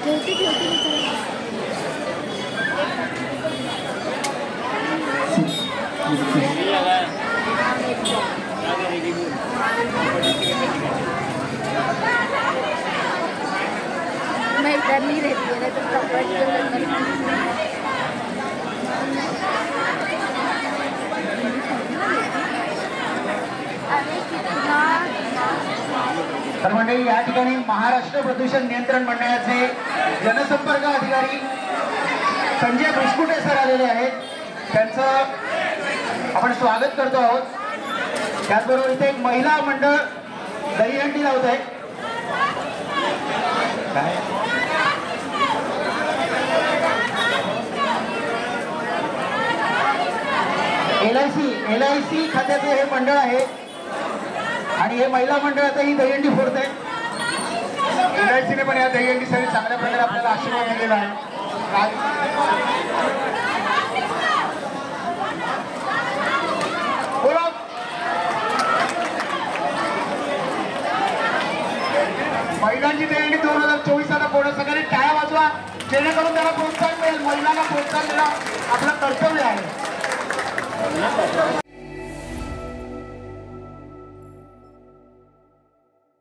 मैं इधर नहीं रहती है तो तर मंडळी या ठिकाणी महाराष्ट्र प्रदूषण नियंत्रण मंडळाचे जनसंपर्क अधिकारी संजय भुसकुटे सर आलेले आहेत, त्यांचं आपण स्वागत करतो आहोत। त्याचबरोबर इथे एक महिला मंडळ दहीहंडी लावत आहे। LIC खात्याचे हे मंडळ आहे आणि हे महिला मंडळ आता ही दहीहंडी फोडत आहे। LIC ने पण या दहीहंडीसाठी चांगल्या प्रकारे आपल्याला आशीर्वाद दिलेला आहे। महिलांची दहीहंडी 2024 आता फोडत, सगळ्यांनी टाळ्या वाजवा जेणेकरून त्याला प्रोत्साहन मिळेल। महिलांना प्रोत्साहन देणं आपलं कर्तव्य